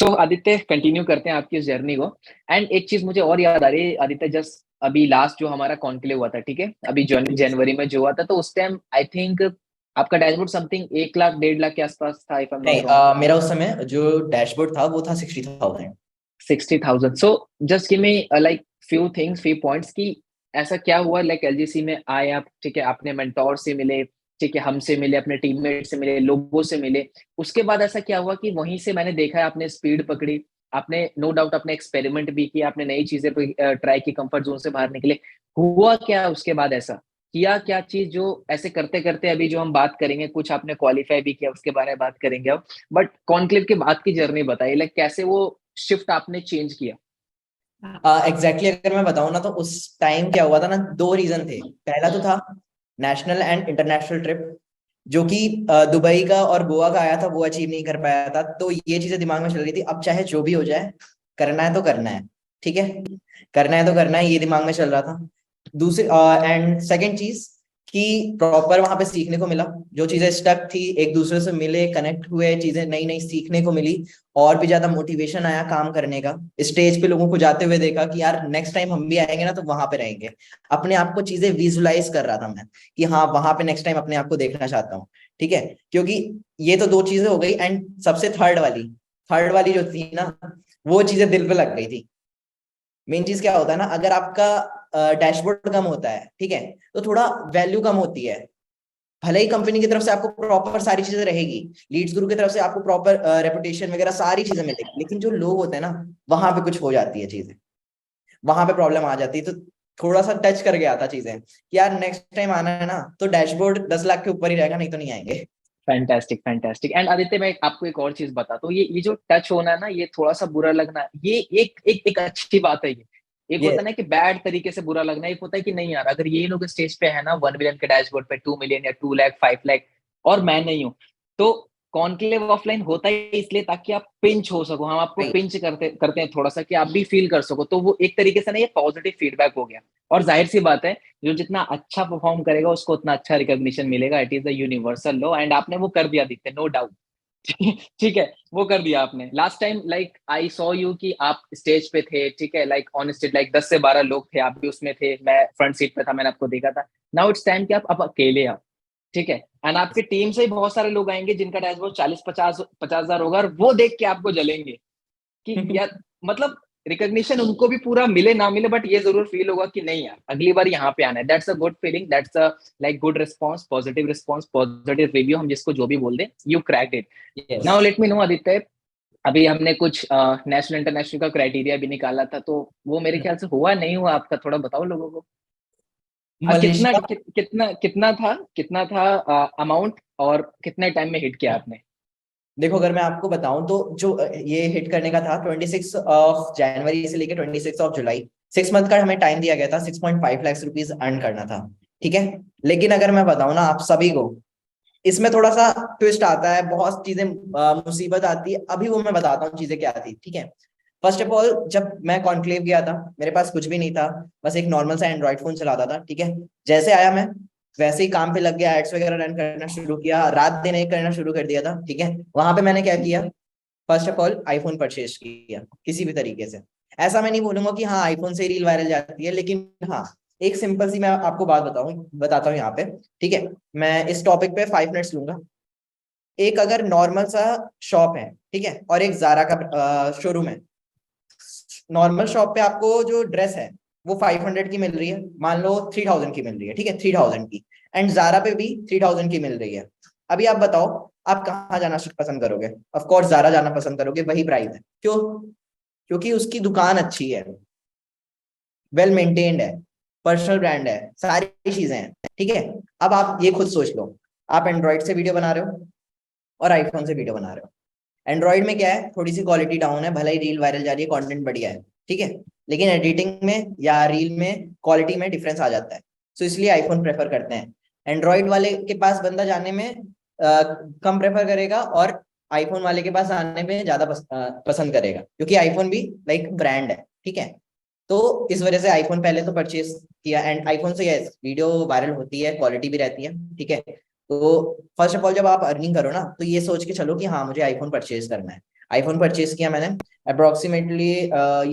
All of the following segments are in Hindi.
सो आदित्य, कंटिन्यू करते हैं आपकी इस जर्नी को। एंड एक चीज मुझे और याद आ रही है आदित्य, जस्ट अभी लास्ट जो हमारा कॉन्क्लेव हुआ था, ठीक है, अभी Yes. जनवरी में जो हुआ था, तो उस टाइम आई थिंक आपका डैशबोर्ड समथिंग 1 लाख 1.5 लाख के आसपास था, इफ आई एम नहीं, नॉट रॉन्ग। मेरा उस समय जो डैशबोर्ड था वो था 60,000। 60,000। So just give me like few things, few points की ऐसा क्या हुआ, लाइक एलजीसी में आए आप, ठीक है, अपने मेंटोर से मिले, ठीक है, हमसे मिले, अपने टीममेट से मिले, लोगों से मिले। उसके बाद ऐसा क्या हुआ कि वहीं से मैंने देखा है आपने स्पीड पकड़ी, आपने नो डाउट अपने एक्सपेरिमेंट भी किया, आपने नई चीजें ट्राई की, कंफर्ट जोन से बाहर निकले। हुआ क्या उसके बाद, ऐसा किया क्या चीज जो ऐसे करते करते अभी जो हम बात करेंगे, कुछ आपने क्वालिफाई भी किया, उसके बारे में बात करेंगे अब। बट कॉन्क्लेव के बाद की जर्नी बताइए, लाइक कैसे वो शिफ्ट आपने चेंज किया। एग्जैक्टली अगर मैं बताऊं ना, तो उस टाइम क्या हुआ था ना, दो रीजन थे। पहला तो था नेशनल एंड इंटरनेशनल ट्रिप, जो कि दुबई का और गोवा का आया था, वो अचीव नहीं कर पाया था। तो ये चीजें दिमाग में चल रही थी, अब चाहे जो भी हो जाए, करना है तो करना है। ठीक है, करना है तो करना है, ये दिमाग में चल रहा था। दूसरी एंड सेकंड चीज कि प्रॉपर वहां पे सीखने को मिला। जो चीजें स्टक थी, एक दूसरे से मिले, कनेक्ट हुए, चीजें नई नई सीखने को मिली। और भी ज्यादा मोटिवेशन आया काम करने का। स्टेज पे लोगों को जाते हुए देखा कि यार नेक्स्ट टाइम हम भी आएंगे ना, तो वहां पे रहेंगे। अपने आप को चीजें विजुलाइज कर रहा था मैं, कि हाँ वहां पे नेक्स्ट टाइम अपने आप को देखना चाहता हूँ। ठीक है, क्योंकि ये तो दो चीजें हो गई। एंड सबसे थर्ड वाली जो थी ना, वो चीजें दिल पे लग गई थी। मेन चीज क्या होता है ना, अगर आपका डैशबोर्ड कम होता है, ठीक है, तो थोड़ा वैल्यू कम होती है। भले ही कंपनी की तरफ से आपको प्रॉपर सारी चीजें रहेगी, लीड्स गुरु की तरफ से आपको प्रॉपर रेपुटेशन वगैरह सारी चीजें मिलेगी, लेकिन जो लोग होते हैं ना, वहां पे कुछ हो जाती है चीजें, वहां पे प्रॉब्लम आ जाती है। तो थोड़ा सा टच कर गया था चीजें कि यार नेक्स्ट टाइम आना है ना, तो डैशबोर्ड 10 लाख के ऊपर ही रहेगा, नहीं तो नहीं आएंगे। Fantastic, fantastic. एंड आदित्य, मैं आपको एक और चीज बताता हूँ, ये जो टच होना है ना, ये थोड़ा सा बुरा लगना, ये एक अच्छी बात है। ये एक ये होता है ना कि बैड तरीके से बुरा लगना, एक होता है कि नहीं यार, अगर ये लोग स्टेज पे है ना 1 मिलियन के डैशबोर्ड पे, 2 मिलियन या 2 लाख, 5 लाख, और मैं नहीं हूँ, तो कॉन्क्लेव ऑफलाइन होता है इसलिए ताकि आप पिंच हो सको, हम आपको पिंच करते करते हैं थोड़ा सा, कि आप भी फील कर सको, तो वो एक तरीके से ना ये पॉजिटिव फीडबैक हो गया। और जाहिर सी बात है, जो जितना अच्छा परफॉर्म करेगा उसको उतना अच्छा रिकॉग्निशन मिलेगा, it is the universal law, and आपने वो कर दिया दिखते, नो डाउट। ठीक है, वो कर दिया आपने last time, like I saw you कि आप स्टेज पे थे, ठीक है, लाइक ऑन स्टेज, लाइक 10 से 12 लोग थे, आप भी उसमें थे, मैं फ्रंट सीट पे था, मैंने आपको देखा था। नाउ इट्स टाइम कि आप अब अकेले आप, ठीक है, एंड आपकी टीम से ही बहुत सारे लोग आएंगे जिनका डैशबोर्ड 40 50 50 हजार होगा, और वो देख के आपको जलेंगे कि यार, मतलब रिकॉग्निशन उनको भी पूरा मिले ना मिले, बट ये जरूर फील होगा कि नहीं यार, अगली बार यहाँ पे आना है। That's a good feeling, that's a like good response, positive response, positive review, हम जिसको जो भी बोल दें, you cracked it. Yes. Now let me know Aditya, अभी हमने कुछ नेशनल इंटरनेशनल का क्राइटेरिया भी निकाला था, तो वो मेरे ख्याल से हुआ नहीं हुआ आपका, थोड़ा बताओ लोगों को। कितना मलेशिया। कितना था अमाउंट, और कितने टाइम में हिट किया आपने। देखो, अगर मैं आपको बताऊं तो जो ये हिट करने का था 26 जनवरी से लेकर 26 जुलाई, 6 मंथ का हमें टाइम दिया गया था। 6.5 लाख रुपीज अर्न करना था। ठीक है, लेकिन अगर मैं बताऊं ना आप सभी को, इसमें थोड़ा सा ट्विस्ट आता है, बहुत चीजें मुसीबत आती है। अभी वो मैं बताता हूँ चीजें क्या थी। ठीक है, फर्स्ट ऑफ ऑल जब मैं कॉन्क्लेव गया था, मेरे पास कुछ भी नहीं था, बस एक नॉर्मल सा एंड्रॉइड फोन चलाता था। ठीक है, जैसे आया मैं वैसे ही काम पे लग गया, एड्स वगैरह रन करना शुरू किया, रात दिन एक करना शुरू कर दिया था। ठीक है, वहां पे मैंने क्या किया, first of all iPhone purchase किया किसी भी तरीके से। ऐसा मैं नहीं बोलूंगा कि हाँ आईफोन से रील वायरल जाती है, लेकिन हाँ, एक सिंपल सी मैं आपको बात बताता हूँ यहाँ पे। ठीक है, मैं इस टॉपिक पे 5 मिनट्स लूंगा। एक अगर नॉर्मल सा शॉप है, ठीक है, और एक जारा का शोरूम है। नॉर्मल शॉप पे आपको जो ड्रेस है वो 500 की मिल रही है, मान लो 3000 की मिल रही है। ठीक है, 3000 की। एंड जारा पे भी 3000 की मिल रही है। अभी आप बताओ, आप कहाँ जाना पसंद करोगे? ऑफ कोर्स जारा जाना पसंद करोगे, वही प्राइस है। क्यों? क्योंकि उसकी दुकान अच्छी है, वेल मेंटेन्ड है, पर्सनल ब्रांड है, सारी चीजें हैं। ठीक है, अब आप ये खुद सोच लो, आप एंड्रॉइड से वीडियो बना रहे हो और आईफोन से वीडियो बना रहे हो। एंड्रॉइड में क्या है, थोड़ी सी क्वालिटी डाउन है, भले ही रील वायरल जा रही है, कंटेंट बढ़िया है। ठीक है, लेकिन एडिटिंग में या रील में क्वालिटी में डिफरेंस आ जाता है। तो इसलिए आईफोन प्रेफर करते हैं। एंड्रॉइड वाले के पास बंदा जाने में कम प्रेफर करेगा, और आईफोन वाले के पास आने में ज्यादा पसंद करेगा, क्योंकि आईफोन भी लाइक ब्रांड है। ठीक है, तो इस वजह से आईफोन पहले तो परचेज किया। एंड आईफोन से यस, वीडियो वायरल होती है, क्वालिटी भी रहती है। ठीक है, तो फर्स्ट ऑफ ऑल जब आप अर्निंग करो ना, तो ये सोच के चलो कि हाँ मुझे आईफोन परचेज करना है। आईफोन परचेज किया मैंने अप्रोक्सीमेटली,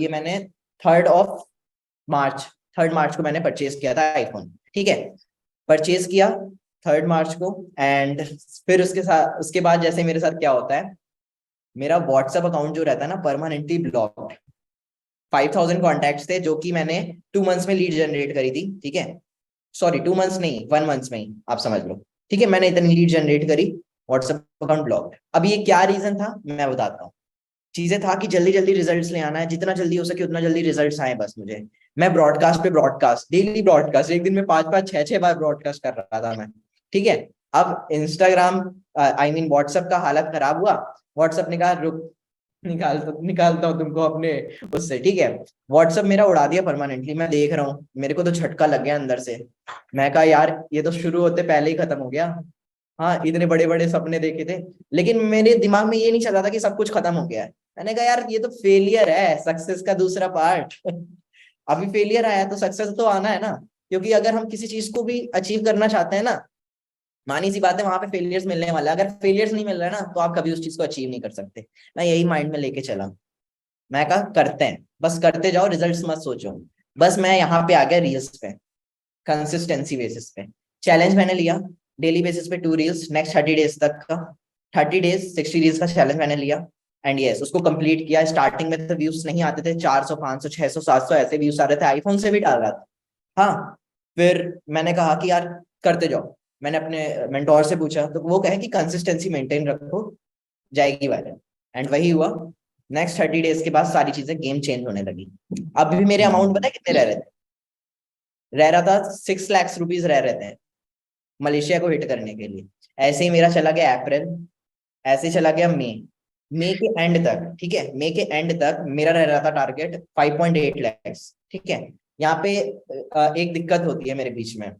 ये मैंने 3rd मार्च को मैंने परचेज किया था आईफोन, ठीक है। परचेज किया 3rd मार्च को, एंड फिर उसके बाद जैसे मेरे साथ क्या होता है, मेरा व्हाट्सएप अकाउंट जो रहता है ना परमानेंटली ब्लॉक। 5000 कॉन्टैक्ट्स थे जो कि मैंने 2 मंथ्स में लीड जनरेट करी थी, ठीक है। सॉरी 2 मंथ्स नहीं, 1 मंथ्स में ही आप समझ लो, ठीक है। मैंने इतनी लीड जनरेट करी, व्हाट्सएप अकाउंट ब्लॉक। अब ये क्या रीजन था मैं बताता हूँ। चीजें था कि जल्दी जल्दी रिजल्ट्स ले आना है, जितना जल्दी हो सके उतना जल्दी रिजल्ट्स आए बस मुझे। मैं ब्रॉडकास्ट पे ब्रॉडकास्ट, डेली ब्रॉडकास्ट, एक दिन में 5-5 6-6 बार ब्रॉडकास्ट कर रहा था मैं, ठीक है। अब इंस्टाग्राम, आई मीन व्हाट्सएप का हालत खराब हुआ। व्हाट्सएप ने कहा रुक, निकालता हूँ तुमको अपने उससे, ठीक है। व्हाट्सएप मेरा उड़ा दिया परमानेंटली, मैं देख रहा हूँ, मेरे को तो झटका लग गया अंदर से। मैं कहा यार ये तो शुरू होते पहले ही खत्म हो गया। हाँ, इतने बड़े बड़े सपने देखे थे, लेकिन मेरे दिमाग में ये नहीं चल रहा था कि सब कुछ खत्म हो गया है। मैंने कहा यार ये तो फेलियर है, सक्सेस का दूसरा पार्ट। अभी फेलियर आया तो सक्सेस तो आना है ना। क्योंकि अगर हम किसी चीज को भी अचीव करना चाहते हैं ना, मानी सी बात है, वहां पे फेलियर्स मिलने वाला है। अगर फेलियर्स नहीं मिल रहा है ना, तो आप कभी उस चीज को अचीव नहीं कर सकते। मैं यही माइंड में लेके चला। मैं कहा करते हैं, बस करते जाओ, रिजल्ट्स मत सोचो। बस मैं यहाँ पे आ गया रील्स पे, कंसिस्टेंसी बेसिस पे। चैलेंज मैंने लिया, डेली बेसिस पे 2 रील्स नेक्स्ट 30 डेज तक का। 30 डेज 60 रील्स का चैलेंज मैंने लिया, एंड यस उसको कंप्लीट किया। स्टार्टिंग में तो व्यूज नहीं आते थे, 400 500 600 700 ऐसे व्यूज आ रहे थे, आईफोन से भी डाल रहा था। हाँ, फिर मैंने कहा कि यार करते जाओ। मैंने अपने मेंटोर से पूछा तो वो कहे कि कंसिस्टेंसी मेंटेन रखो, जाएगी वायरल। एंड वही हुआ। नेक्स्ट 30 डेज के बाद सारी चीजें गेम चेंज होने लगी। अब भी मेरे अमाउंट पता है कितने रह रहे थे? रह रहा था 6 लाख रुपीज रह रहे थे मलेशिया को हिट करने के लिए। ऐसे ही मेरा चला गया अप्रैल, ऐसे ही चला गया मई। मई के एंड तक, ठीक है, मई के एंड तक मेरा रह रहा था टारगेट 5.8 lakhs, ठीक है। यहाँ पे एक दिक्कत होती है मेरे बीच में,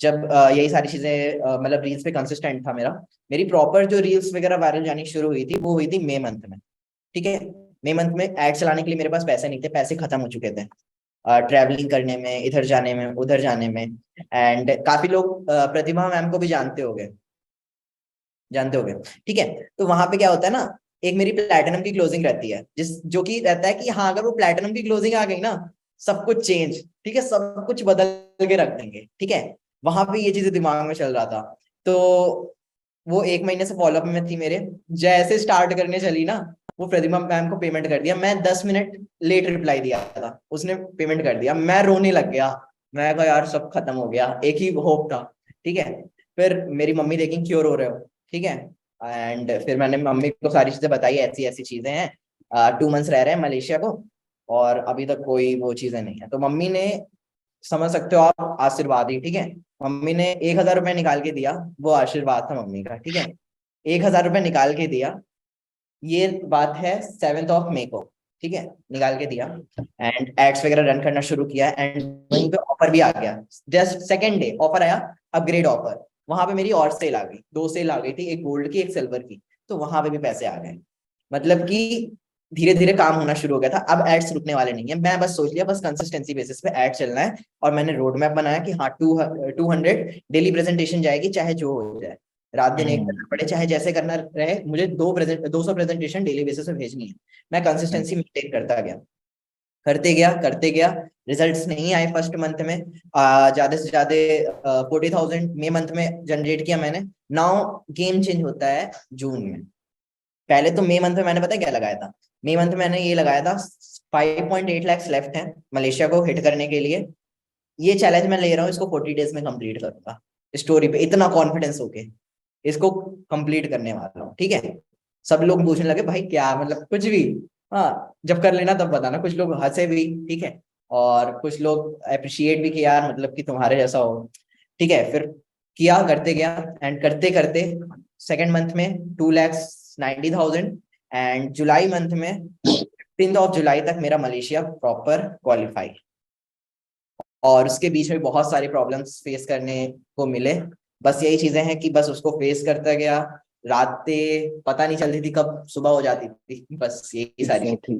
जब यही सारी चीजें मतलब रील्स पे कंसिस्टेंट था मेरा। मेरी प्रॉपर जो रील्स वगैरह वायरल जानी शुरू हुई थी वो हुई थी मई मंथ में, ठीक है। मई मंथ में एड चलाने के लिए मेरे पास पैसे नहीं थे, पैसे खत्म हो चुके थे ट्रैवलिंग करने में, इधर जाने में उधर जाने में। एंड काफी लोग प्रतिभा मैम को भी जानते होगे, ठीक है। तो वहां पे क्या होता है ना, एक मेरी प्लैटिनम की क्लोजिंग रहती है, जो कि रहता है कि हाँ अगर वो प्लैटिनम की क्लोजिंग आ गई ना, सब कुछ चेंज, ठीक है, सब कुछ बदल के रख देंगे, ठीक है। वहां पे ये चीजें दिमाग में चल रहा था। तो वो 1 महीने से फॉलोअप में थी मेरे। जैसे स्टार्ट करने चली ना, वो प्रतिभा मैम को पेमेंट कर दिया। मैं 10 मिनट लेट रिप्लाई दिया था, उसने पेमेंट कर दिया। मैं रोने लग गया, मैं कहा यार सब खत्म हो गया, एक ही होप था, ठीक है। फिर मेरी मम्मी देखी क्यों रो रहे हो, ठीक है। एंड फिर मैंने मम्मी को सारी चीजें बताई, ऐसी ऐसी चीजें हैं, 2 मंथ्स रह रहे हैं मलेशिया को, और अभी तक कोई वो चीजें नहीं है। तो मम्मी ने, समझ सकते हो आप, आशीर्वाद ही, ठीक है। मम्मी ने 1,000 रुपये निकाल के दिया, वो आशीर्वाद था मम्मी का, ठीक है। 1,000 रुपये निकाल के दिया, ये बात है 7 मई को, ठीक है, निकाल के दिया। एंड एड्स वगैरह रन करना शुरू किया, एंड वहीं पे ऑफर भी आ गया। जस्ट सेकेंड डे ऑफर आया, अपग्रेड ऑफर। वहां पे मेरी और सेल आ गई, 2 सेल आ गई थी, एक गोल्ड की एक सिल्वर की। तो वहां पे भी पैसे आ गए। मतलब कि धीरे धीरे काम होना शुरू हो गया था। अब एड्स रुकने वाले नहीं है, मैं बस सोच लिया बस कंसिस्टेंसी बेसिस पे एड चलना है। और मैंने रोड मैप बनाया कि हाँ 200 डेली प्रेजेंटेशन जाएगी, चाहे जो हो जाए, रात दिन एक करना पड़े, चाहे जैसे करना रहे, मुझे 200 प्रेजेंटेशन डेली बेसिस पे भेजनी है। मैं कंसिस्टेंसी मेंटेन करते गया। रिजल्ट्स नहीं आए फर्स्ट मंथ में, ज्यादा से ज्यादा 40,000 मई मंथ में जनरेट किया मैंने। नाउ गेम चेंज होता है जून में। पहले तो मई मंथ में मैंने पता है क्या लगाया था? मई मंथ में मैंने ये लगाया था 5.8 lakhs लेफ्ट है मलेशिया को हिट करने के लिए। ये चैलेंज मैं ले रहा हूँ, इसको 40 डेज में कंप्लीट करूंगा। स्टोरी पे इतना कॉन्फिडेंस होके इसको कंप्लीट करने वाला हूँ, ठीक है। सब लोग पूछने लगे भाई क्या, मतलब कुछ भी। हाँ, जब कर लेना तब बताना। कुछ लोग हंसे भी, ठीक है, और कुछ लोग अप्रिशिएट भी किया यार, मतलब कि तुम्हारे जैसा हो, ठीक है। फिर किया, करते गया, एंड करते करते सेकेंड मंथ में 2,90,000, एंड जुलाई मंथ में 15 जुलाई तक मेरा मलेशिया प्रॉपर क्वालिफाई। और उसके बीच में बहुत सारी प्रॉब्लम्स फेस करने को मिले। बस यही चीजें हैं कि बस उसको फेस करता गया। रातें पता नहीं चलती थी कब सुबह हो जाती थी, बस यही सारी। एग्जैक्टली।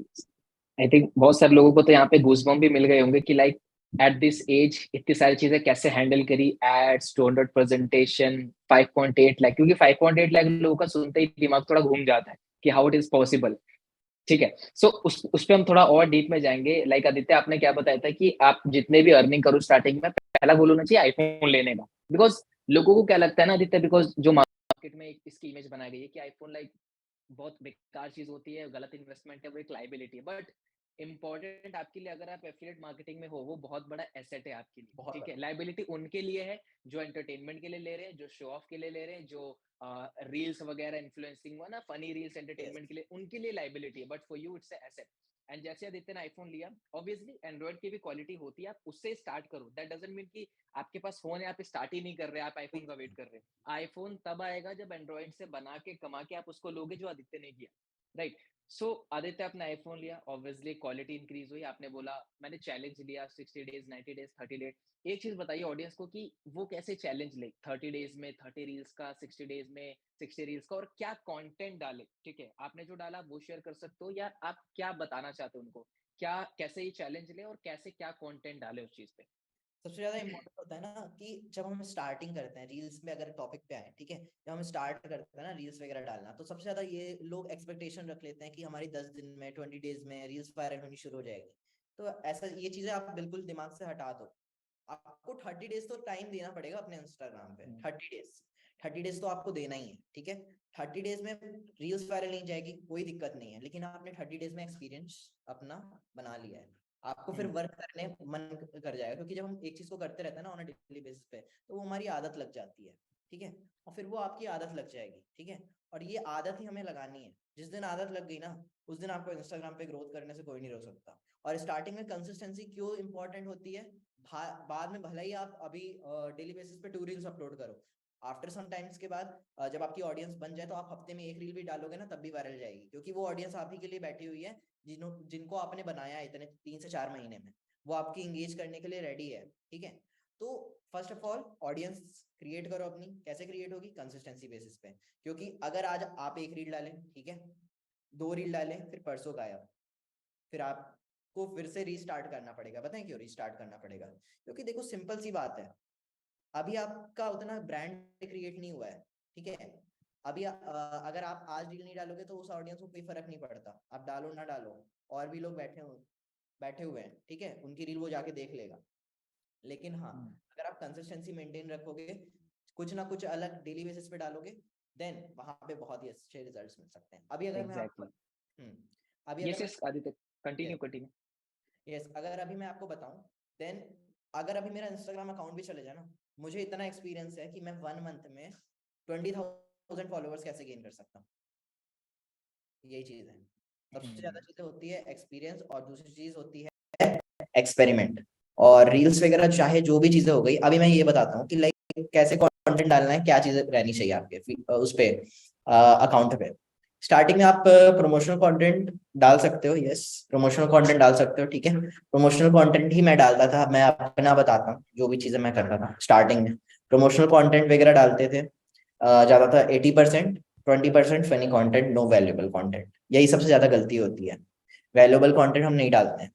आई थिंक बहुत सारे लोगों को तो यहाँ पे गूजबम्प भी मिल गए होंगे कि लाइक एट दिस एज इतनी सारी चीजें कैसे हैंडल करी, एड्स, 200 प्रेजेंटेशन, 5.8 लाख, क्योंकि 5.8 लाख लोगों का सुनते ही दिमाग थोड़ा घूम जाता है कि हाउ इट इज पॉसिबल। ठीक है। सो उस पे हम थोड़ा और डीप में जाएंगे। लाइक आदित्य, आपने क्या बताया था कि आप जितने भी अर्निंग करो स्टार्टिंग में, पहला गोल होना चाहिए आईफोन लेने का। बिकॉज लोगों को क्या लगता है ना आदित्य, बिकॉज जो मार्केट में इसकी इमेज बनाई गई है कि आईफोन लाइक बहुत बेकार चीज होती है, गलत इन्वेस्टमेंट है, वो एक लाइबिलिटी है। बट इंपॉर्टेंट आपके लिए, अगर आप एफिलिएट मार्केटिंग में हो, वो बहुत बड़ा एसेट है आपके लिए। बहुत ठीक है, लाइबिलिटी उनके लिए है जो एंटरटेनमेंट के लिए ले रहे हैं, जो शो ऑफ के लिए ले रहे हैं, जो रील्स वगैरह इन्फ्लुएंसिंग हुआ ना, फनी रील्स yes, एंटरटेनमेंट के लिए, उनके लिए लाइबिलिटी है। But for you it's asset. And जैसे आदित्य ने आईफोन लिया, ऑब्वियसली एंड्रॉइड की भी क्वालिटी होती है, आप उससे स्टार्ट करो। दैट डजंट मीन कि आपके पास फोन है, आप स्टार्ट ही नहीं कर रहे, आप आईफोन का वेट कर रहे हैं। आईफोन तब आएगा जब एंड्रॉइड से बना के कमा के आप उसको लोगे, जो आदित्य ने किया। राइट। सो आदित्य, आपने आईफोन लिया, ऑब्वियसली क्वालिटी इंक्रीज हुई। आपने बोला मैंने चैलेंज लिया 60 डेज, 90 डेज, 30 डेज। एक चीज बताइए ऑडियंस को कि वो कैसे चैलेंज ले, 30 डेज में 30 रील्स का, 60 डेज में 60 रील्स का, और क्या कंटेंट डाले। ठीक है, आपने जो डाला वो शेयर कर सकते हो, या आप क्या बताना चाहते हो उनको, क्या कैसे ये चैलेंज ले और कैसे क्या कंटेंट डाले उस चीज पे। सबसे ज्यादा इम्पोर्टेंट होता है ना कि जब हम स्टार्टिंग करते हैं रील्स में, अगर टॉपिक पे आए, ठीक है, जब हम स्टार्ट करते हैं ना रील्स वगैरह डालना, तो सबसे ज्यादा ये लोग एक्सपेक्टेशन रख लेते हैं कि हमारी 10 दिन में, 20 डेज में रील्स वायरल होनी शुरू हो जाएगी। तो ऐसा, ये चीजें आप बिल्कुल दिमाग से हटा दो। आपको 30 डेज तो टाइम देना पड़ेगा अपने इंस्टाग्राम पे। 30 डेज, 30 डेज तो आपको देना ही है, ठीक है। 30 डेज में रील्स वायरल नहीं जाएगी, कोई दिक्कत नहीं है, लेकिन आपने 30 डेज में एक्सपीरियंस अपना बना लिया है। आपको फिर वर्क करने मन कर जाएगा, क्योंकि जब हम एक चीज को करते रहते हैं ना ऑन अ डेली बेसिस पे, तो वो हमारी आदत लग जाती है, ठीक है। और फिर वो आपकी आदत लग जाएगी, ठीक है। और ये आदत ही हमें लगानी है। जिस दिन आदत लग गई ना, उस दिन आपको इंस्टाग्राम पे ग्रोथ करने से कोई नहीं रोक सकता। और स्टार्टिंग में कंसिस्टेंसी क्यों इंपॉर्टेंट होती है? बाद में भले ही आप अभी डेली बेसिस पे 2 रील्स अपलोड करो, आफ्टर सम टाइम्स के बाद जब आपकी ऑडियंस बन जाए, तो आप हफ्ते में 1 रील भी डालोगे ना, तब भी वायरल जाएगी, क्योंकि वो ऑडियंस आप ही के लिए बैठी हुई है, जिनको आपने बनाया है इतने 3 से 4 महीने में, वो आपकी इंगेज करने के लिए रेडी है, ठीक है। तो first of all audience create करो अपनी। कैसे क्रिएट होगी? कंसिस्टेंसी बेसिस पे। क्योंकि अगर आज आप 1 रील डालें, ठीक है, 2 रील डालें, फिर परसों गायब, फिर आपको फिर से रीस्टार्ट करना पड़ेगा। बताएं क्यों रीस्टार्ट करना पड़ेगा? क्योंकि देखो सिंपल सी बात है, अभी आपका उतना ब्रांड क्रिएट नहीं हुआ है, ठीक है। अभी अगर आप आज रील नहीं डालोगे, तो उस ऑडियंस को कोई फर्क नहीं पड़ता, आप डालो ना डालो, और भी लोग बैठे हुए हैं, ठीक है, उनकी रील वो जाके देख लेगा। लेकिन हाँ, अगर आप कंसिस्टेंसी मेंटेन रखोगे, कुछ ना कुछ अलग डेली बेसिस पे डालोगे, देन वहां पे बहुत ही अच्छे रिजल्ट्स मिल सकते हैं। अभी अगर मैं आपको एग्जैक्टली। हम्म अभी यस अगर मैं yes Aditya, continue continue. Yes अगर अभी मैं आपको बताऊं, देन अगर अभी मेरा इंस्टाग्राम अकाउंट भी चले जाए ना, मुझे इतना एक्सपीरियंस है कि मैं 1 मंथ में 20,000 फॉलोअर्स कैसे गेन कर सकता हूँ। यही चीज है। सबसे ज्यादा चीजें होती है एक्सपीरियंस, और दूसरी चीज होती है एक्सपेरिमेंट। और रील्स वगैरह चाहे जो भी चीजें हो गई, अभी मैं ये बताता हूँ कि लाइक कैसे कंटेंट डालना है, क्या चीजें रहनी चाहिए आपके उस पे अकाउंट पे। स्टार्टिंग में आप प्रमोशनल कंटेंट डाल सकते हो, यस, प्रमोशनल कंटेंट डाल सकते हो, ठीक है। प्रमोशनल कंटेंट ही मैं डालता था, मैं अपना बताता हूँ जो भी चीजें मैं करता था स्टार्टिंग में। प्रमोशनल कंटेंट वगैरह डालते थे, ज्यादातर 80%, 20% funny content, know valuable content. यही सबसे ज्यादा गलती होती है, वैल्यूएबल कंटेंट हम नहीं डालते हैं।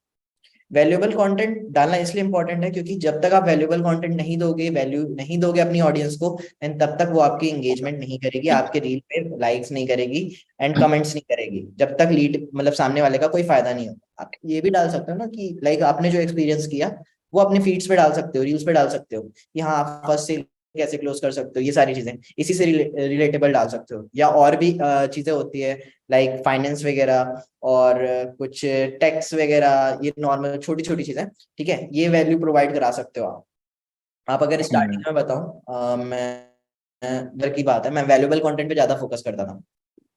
वैल्यूएबल कंटेंट डालना इसलिए इंपॉर्टेंट है, क्योंकि जब तक आप वैल्यूएबल कंटेंट नहीं दोगे, वैल्यू नहीं दोगे अपनी ऑडियंस को, एंड तब तक वो आपकी एंगेजमेंट नहीं करेगी, आपके रील पे लाइक्स नहीं करेगी, एंड कमेंट्स नहीं करेगी, जब तक लीड मतलब सामने वाले का कोई फायदा नहीं होगा। आप ये भी डाल सकते हो ना कि लाइक आपने जो एक्सपीरियंस किया, वो अपने फीड्स पे डाल सकते हो, रील्स पे डाल सकते हो कि हाँ आप फर्स्ट सेल कैसे क्लोज कर सकते हो, ये सारी चीजें इसी से रिलेटेबल डाल सकते हो। या और भी चीजें होती है, लाइक फाइनेंस वगैरह, और कुछ टैक्स वगैरह, ये नॉर्मल छोटी छोटी चीजें, ठीक है, ये वैल्यू प्रोवाइड करा सकते हो आप अगर स्टार्टिंग में बताऊं, मैं इधर की बात है, मैं वैल्यूएबल कंटेंट पे ज्यादा फोकस करता था,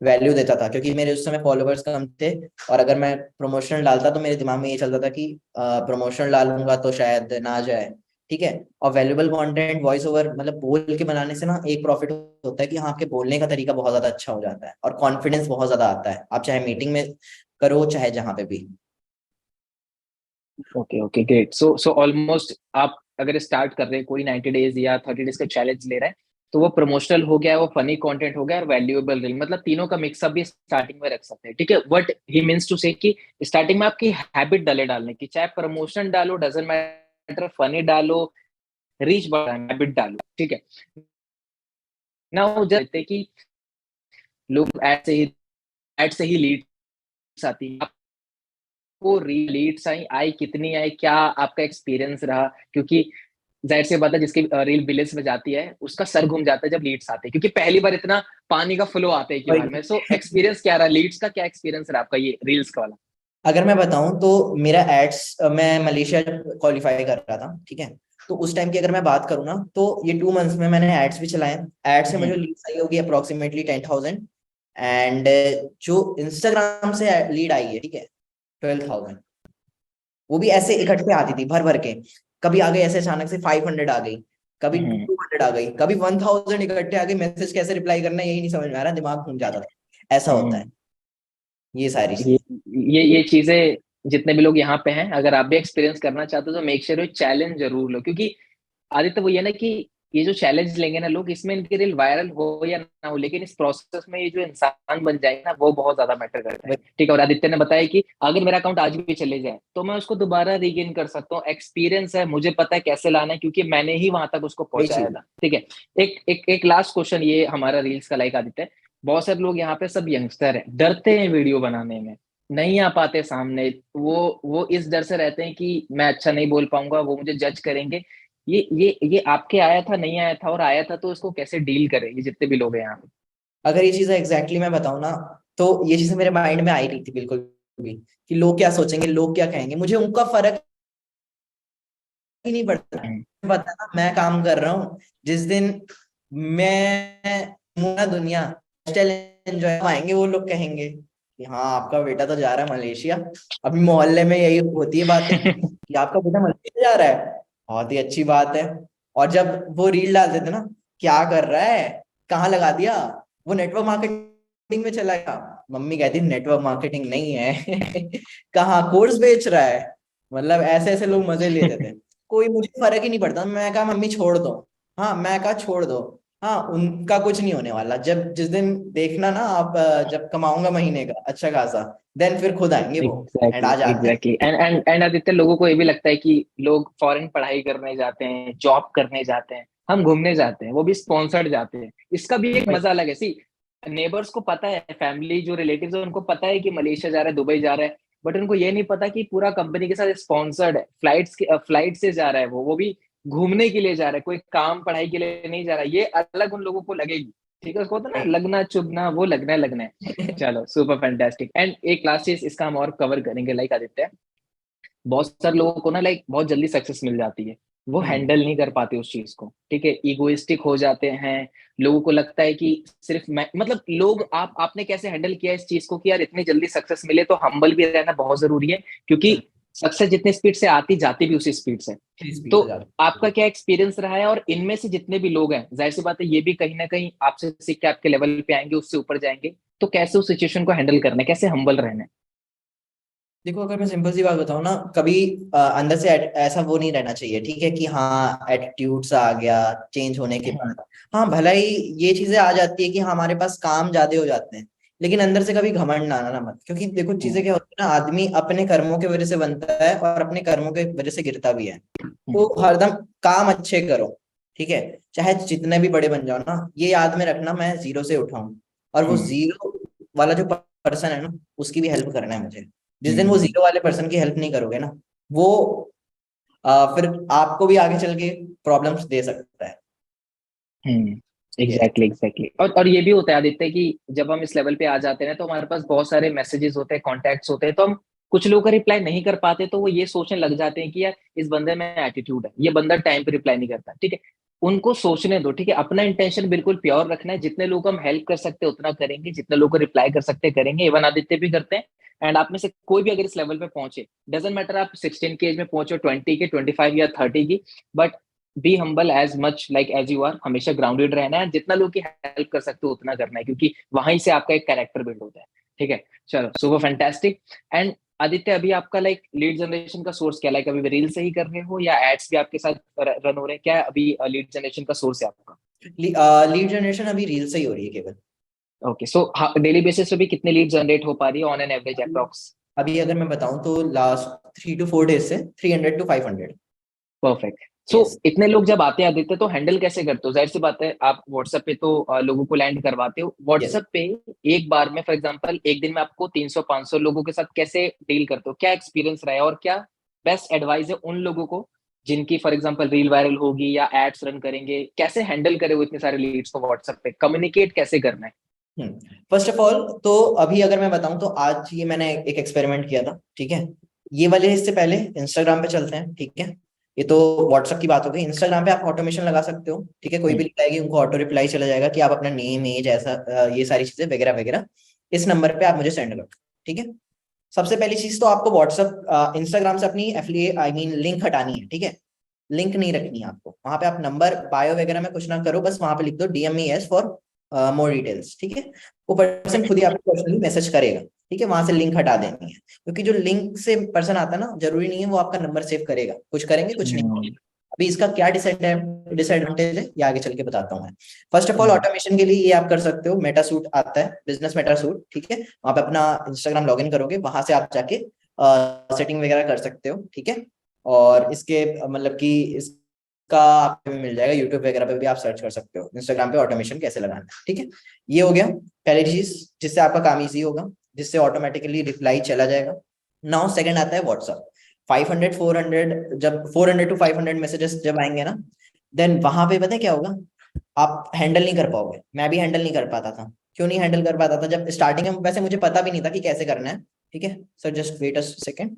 वैल्यू देता था, क्योंकि मेरे उस समय फॉलोअर्स कम थे। और अगर मैं प्रमोशनल डालता, तो मेरे दिमाग में ये चलता था कि प्रमोशनल डालूंगा तो शायद ना जाए, ठीक है। और वैल्यूएबल कंटेंट वॉइस ओवर मतलब बोल के बनाने से ना एक प्रॉफिट होता है कि हाँ आपके बोलने का तरीका बहुत ज्यादा अच्छा हो जाता है, और कॉन्फिडेंस बहुत ज्यादा आता है, आप चाहे मीटिंग में करो चाहे जहां पे भी। Okay okay great. So almost आप अगर स्टार्ट कर रहे हैं, कोई 90 डेज या 30 डेज का चैलेंज ले रहा है, तो वो प्रमोशनल हो गया, वो फनी कंटेंट हो गया, और वैल्यूएबल रील, मतलब तीनों का मिक्सअप भी स्टार्टिंग में रख सकते हैं। ठीक है, व्हाट ही मीन्स टू से कि स्टार्टिंग में आपकी हैबिट डाले डालने की, चाहे प्रमोशन डालो डजंट मैटर, फनी डालो, रीच बढ़ा, हैबिट डालो। ठीक है ना, वो जानते हैं कि लोग ऐड से ही लीड आती है, आपको लीड्स आई कितनी आई, क्या आपका एक्सपीरियंस रहा? क्योंकि जाहिर सी बात है जिसकी रील बिलियंस में जाती है उसका सर घूम जाता है जब लीड्स आते हैं, क्योंकि पहली बार इतना पानी का फ्लो आता है एक ही बार में। सो एक्सपीरियंस क्या रहा, लीड्स का क्या एक्सपीरियंस रहा आपका ये रील्स का वाला? अगर मैं बताऊं तो मेरा एड्स, मैं मलेशिया क्वालिफाई कर रहा था, ठीक है। तो उस टाइम की अगर मैं बात करूँ ना, तो ये 2 मंथ्स में मैंने एड्स भी चलाए। एड्स से मुझे लीड्स आई होगी अप्रोक्सीमेटली 10,000, एंड जो इंस्टाग्राम से लीड आई है, ठीक है, 12,000। वो भी ऐसे इकट्ठे आती थी भर भर के। कभी आ गई ऐसे अचानक से 500 आ गई, कभी 200 आ गई, कभी 1,000 इकट्ठे आ गई। मैसेज कैसे रिप्लाई करना है यही नहीं समझ में आ रहा, दिमाग घूम जाता था। ऐसा होता है ये सारी ये चीज। ये चीजें जितने भी लोग यहाँ पे हैं, अगर आप भी एक्सपीरियंस करना चाहते हो तो मेक श्योर चैलेंज जरूर लो, क्योंकि आदित्य वो ये ना कि ये जो चैलेंज लेंगे ना लोग, इसमें इनकी रील वायरल हो या ना हो, लेकिन इस प्रोसेस में ये जो इंसान बन जाएगा ना वो बहुत ज्यादा मैटर करता है। ठीक है, और आदित्य ने बताया कि अगर मेरा अकाउंट आज भी चले जाए तो मैं उसको दोबारा रीगेन कर सकता हूँ। एक्सपीरियंस है, मुझे पता है कैसे लाना है, क्योंकि मैंने ही वहां तक उसको वही पहुंचाया चीज। था। ठीक है, एक लास्ट क्वेश्चन ये हमारा रील्स का, लाइक आदित्य, बहुत सारे लोग यहाँ पे सब यंगस्टर है, डरते हैं वीडियो बनाने में, नहीं आ पाते सामने। वो इस डर से रहते हैं कि मैं अच्छा नहीं बोल पाऊंगा, वो मुझे जज करेंगे। ये आपके आया था, नहीं आया था, और आया था तो उसको कैसे डील करें, ये जितने भी लोग हैं यहाँ पे? अगर ये चीजें एग्जैक्टली मैं बताऊं ना, तो ये चीजें मेरे माइंड में आई रही थी बिल्कुल भी, कि लोग क्या सोचेंगे, लोग क्या कहेंगे। मुझे उनका फर्क ही नहीं पड़ता। हम्म, पता ना मैं काम कर रहा हूँ, जिस दिन मैं पूरा दुनिया स्टाइल एंजॉय आएंगे, वो लोग कहेंगे कि हाँ आपका बेटा तो जा रहा है मलेशिया। अभी मोहल्ले में यही होती है बातें कि आपका बेटा मलेशिया जा रहा है, बहुत ही अच्छी बात है। और जब वो रील डाल देते ना, क्या कर रहा है, कहाँ लगा दिया, वो नेटवर्क मार्केटिंग में चला गया। मम्मी कहती नेटवर्क मार्केटिंग नहीं है कहाँ कोर्स बेच रहा है। मतलब ऐसे ऐसे लोग मजे लेते थे। कोई मुझे फर्क ही नहीं पड़ता। मैं कहा मम्मी छोड़ दो, हाँ मैं कहा छोड़ दो, हाँ उनका कुछ नहीं होने वाला। जब जिस दिन देखना ना आप, जब कमाऊंगा महीने का अच्छा खासा, देन फिर खुद आएंगे वो। एंड एग्जैक्टली आ जाते हैं। एग्जैक्टली एंड आदित्य, लोगों को ये भी लगता है कि लोग फॉरेन पढ़ाई करने जाते हैं, जॉब करने जाते हैं, हम घूमने जाते हैं, वो भी स्पॉन्सर्ड जाते हैं। इसका भी एक मजा अलग है। सी, नेबर्स को पता है, फैमिली जो रिलेटिव्स है उनको पता है कि मलेशिया जा रहा है, दुबई जा रहा है, बट उनको ये नहीं पता कि पूरा कंपनी के साथ स्पॉन्सर्ड है, फ्लाइट से जा रहा है, वो भी घूमने के लिए जा रहा है, कोई काम पढ़ाई के लिए नहीं जा रहा है। ये अलग उन लोगों को लगेगी। ठीक है, उसको होता है ना लगना चुभना, वो लगना है। चलो सुपर फैंटास्टिक। एंड एक लास्ट चीज इसका हम और कवर करेंगे, लाइक आदित्य, बहुत सारे लोगों को ना लाइक बहुत जल्दी सक्सेस मिल जाती है, वो हम्म। हैंडल नहीं कर पाते उस चीज को। ठीक है, इगोइस्टिक हो जाते हैं। लोगों को लगता है कि सिर्फ मैं, मतलब लोग, आपने कैसे हैंडल किया इस चीज को कि यार इतनी जल्दी सक्सेस मिले? तो हम्बल भी रहना बहुत जरूरी है, क्योंकि सक्सेस जितनी स्पीड से आती जाती भी उसी स्पीड से। स्पीड तो से जाते आपका हैं। क्या एक्सपीरियंस रहा है? और इनमें से जितने भी लोग हैं, जाहिर सी बात है ये भी कहीं ना कहीं आपसे सीख के आपके लेवल पे आएंगे, उससे ऊपर जाएंगे, तो कैसे उस सिचुएशन को हैंडल करना है, कैसे हम्बल रहना है? देखो अगर मैं सिंपल सी बात बताऊं ना, कभी अंदर से ऐसा वो नहीं रहना चाहिए, ठीक है, कि हाँ एटीट्यूड सा आ गया चेंज होने के बाद। हाँ भला ही ये चीजें आ जाती है कि हमारे पास काम ज्यादा हो जाते हैं, लेकिन अंदर से कभी घमंड ना आना मत। क्योंकि देखो चीजें क्या होती है ना, आदमी अपने कर्मों की वजह से बनता है और अपने कर्मों की वजह से गिरता भी है। तो हरदम काम अच्छे करो, ठीक है, चाहे जितने भी बड़े बन जाओ ना, ये याद में रखना मैं जीरो से उठाऊं, और वो जीरो वाला जो पर्सन है ना, उसकी भी हेल्प करना है मुझे। जिस दिन वो जीरो वाले पर्सन की हेल्प नहीं करोगे ना, वो फिर आपको भी आगे चल के प्रॉब्लम्स दे सकता है। ये एग्जैक्टली और ये भी होता है आदित्य कि जब हम इस लेवल पे आ जाते हैं तो हमारे पास बहुत सारे मैसेजेस होते हैं, कॉन्टैक्ट्स होते हैं, तो हम कुछ लोगों का रिप्लाई नहीं कर पाते, तो वो ये सोचने लग जाते हैं कि यार इस बंदे में एटीट्यूड है, ये बंदा टाइम पे रिप्लाई नहीं करता। ठीक है, उनको सोचने दो। ठीक है, अपना इंटेंशन बिल्कुल प्योर रखना है, जितने लोग हम हेल्प कर सकते हैं उतना करेंगे, जितने लोग को रिप्लाई कर सकते हैं करेंगे, इवन आदित्य भी करते हैं। एंड आप में से कोई भी अगर इस लेवल पे पहुंचे, डजेंट मैटर आप 16 की एज में पहुंचे, 20 के, 25 या 30 की, but be humble as much like as you are. हमेशा ग्राउंडेड रहना है, जितना लोग की हेल्प कर सकते हो उतना करना है, क्योंकि वहीं से आपका एक कैरेक्टर बिल्ड होता है। ठीक है, चलो सुपर फैंटास्टिक। एंड आदित्य, अभी आपका लाइक लीड जनरेशन का सोर्स क्या, लाइक अभी रील से ही कर रहे हो या एड्स भी आपके साथ रन हो रहे हैं? क्या अभी लीड जनरेशन का सोर्स है आपका? लीड जनरेशन अभी रील से ही हो रही है केवल। ओके, सो डेली बेसिस पे भी कितने लीड जनरेट हो पा रही है ऑन एन एवरेज अप्रॉक्स? अभी अगर मैं बताऊं तो लास्ट 3 to 4 days से 300 to 500। परफेक्ट सो यस इतने लोग जब आते हैं आदित्य, तो हैंडल कैसे करते हो? जाहिर सी बात है, आप व्हाट्सएप पे तो लोगों को लैंड करवाते हो। यस। व्हाट्सएप पे एक बार में, फॉर एग्जांपल, एक दिन में आपको 300-500 लोगों के साथ कैसे डील करते हो? क्या एक्सपीरियंस रहा है, और क्या बेस्ट एडवाइस है उन लोगों को जिनकी फॉर एग्जांपल रील वायरल होगी या एड्स रन करेंगे? कैसे हैंडल करे वो इतने सारे लीड्स को व्हाट्सएप पे? कम्युनिकेट कैसे करना है? फर्स्ट ऑफ ऑल तो अभी अगर मैं बताऊं तो आज ये मैंने एक एक्सपेरिमेंट किया था, ठीक है। ये वाले इससे पहले इंस्टाग्राम पे चलते हैं, ठीक है। ये तो व्हाट्सएप की बात हो गई। इंस्टाग्राम पे आप ऑटोमेशन लगा सकते हो, ठीक है। कोई भी लिंक आएगी उनको ऑटो रिप्लाई चला जाएगा कि आप अपना नेम, एज, ऐसा ये सारी चीजें वगैरह वगैरह इस नंबर पे आप मुझे सेंड करो, ठीक है। सबसे पहली चीज तो आपको व्हाट्सएप इंस्टाग्राम से अपनी एफिलिएट आई मीन लिंक हटानी है, ठीक है। लिंक नहीं रखनी है आपको वहां पे। आप नंबर बायो वगैरह में कुछ ना करो, बस वहां पे लिख दो DM me S for more details, ठीक है। वो पर्सन खुद ही आपको पर्सनली मैसेज करेगा, ठीक है। वहां से लिंक हटा देनी है, क्योंकि जो लिंक से पर्सन आता है ना, जरूरी नहीं है वो आपका नंबर सेव करेगा। कुछ करेंगे, कुछ नहीं हम्म, करेंगे। अभी इसका क्या डिसएडवांटेज है ये आगे चल के बताता हूँ मैं। First of all hmm, automation के लिए ये आप कर सकते हो, मेटा सूट आता है, बिजनेस मेटा सूट, ठीक है। वहां पे अपना इंस्टाग्राम लॉगिन करोगे, वहां से आप जाके सेटिंग वगैरह कर सकते हो, ठीक है। और इसके मतलब कि इसका आपको भी मिल जाएगा, यूट्यूब वगैरह पे भी आप सर्च कर सकते हो इंस्टाग्राम पे ऑटोमेशन कैसे लगाना है, ठीक है। ये हो गया पहली चीज जिससे आपका काम इजी होगा, जिससे ऑटोमेटिकली रिप्लाई चला जाएगा। नाउ सेकंड आता है व्हाट्सअप। 500 400 जब 400 टू 500 मैसेजेस जब आएंगे ना, देन वहां पे पता है क्या होगा, आप हैंडल नहीं कर पाओगे। मैं भी हैंडल नहीं कर पाता था। क्यों नहीं हैंडल कर पाता था? जब स्टार्टिंग में वैसे मुझे पता भी नहीं था कि कैसे करना है, ठीक है। Sir just wait a second.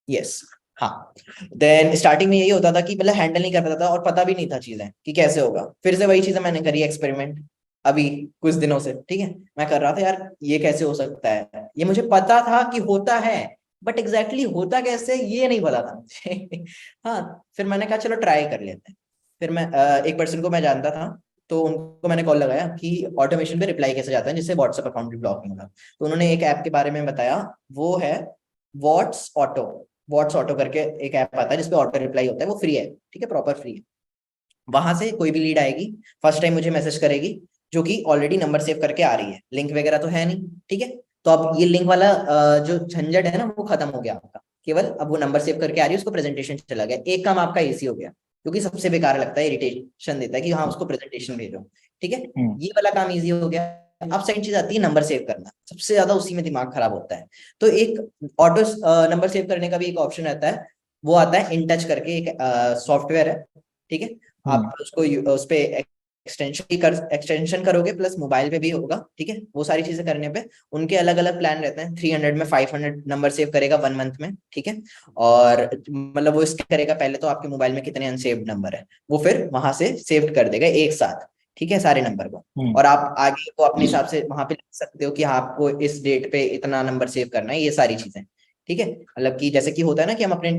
Yes, हाँ। देन स्टार्टिंग में यही होता था कि मतलब हैंडल नहीं कर पाता था और पता भी नहीं था चीजें कि कैसे होगा। फिर से वही चीजें मैंने करी एक्सपेरिमेंट अभी कुछ दिनों से, ठीक है। मैं कर रहा था यार ये कैसे हो सकता है, ये मुझे पता था कि होता है, बट एग्जैक्टली होता कैसे ये नहीं पता था मुझे। हाँ, फिर मैंने कहा चलो ट्राई कर लेते हैं। फिर मैं एक पर्सन को मैं जानता था, तो उनको मैंने कॉल लगाया कि ऑटोमेशन पे रिप्लाई कैसे जाता है जिससे व्हाट्सएप अकाउंट भी ब्लॉक नहीं होगा। तो उन्होंने एक ऐप के बारे में बताया, वो है व्हाट्स ऑटो। व्हाट्स ऑटो करके एक ऐप आता है जिसपे ऑटो रिप्लाई होता है, वो फ्री है, ठीक है, प्रॉपर फ्री है। वहां से कोई भी लीड आएगी, फर्स्ट टाइम मुझे मैसेज करेगी, जो कि ऑलरेडी नंबर सेव करके आ रही है, लिंक वगैरह तो है नहीं, ठीक है। तो अब ये लिंक वाला जो झंझट है ना वो खत्म हो गया आपका। केवल अब वो नंबर सेव करके आ रही है, उसको प्रेजेंटेशन चला गया, एक काम आपका इजी हो गया। क्योंकि सबसे बेकार लगता है, इरिटेशन देता है कि हाँ उसको प्रेजेंटेशन भेजो, ठीक है। हम्म, ये वाला काम इजी हो गया। अब सेकंड चीज आती है नंबर सेव करना, सबसे ज्यादा उसी में दिमाग खराब होता है। तो एक ऑटो नंबर सेव करने का भी एक ऑप्शन रहता है, वो आता है इन टच करके, एक सॉफ्टवेयर है, ठीक है। हम्म, आप उसको उस पे एक्सटेंशन करोगे, प्लस मोबाइल पे भी होगा, ठीक है। वो सारी चीजें करने पे उनके अलग अलग प्लान रहते हैं। 300 में 500 नंबर सेव करेगा 1 मंथ में, ठीक है। और मतलब वो इसके करेगा पहले तो आपके मोबाइल में कितने अनसेव्ड नंबर है, वो फिर वहां से सेव कर देगा एक साथ, ठीक है, सारे नंबर को। हम्म। और आप आगे को अपने हिसाब से वहां पे लिख सकते हो कि हाँ आपको इस डेट पे इतना नंबर सेव करना है, ये सारी चीजें, ठीक है। मतलब कि जैसे कि होता है ना कि हम अपने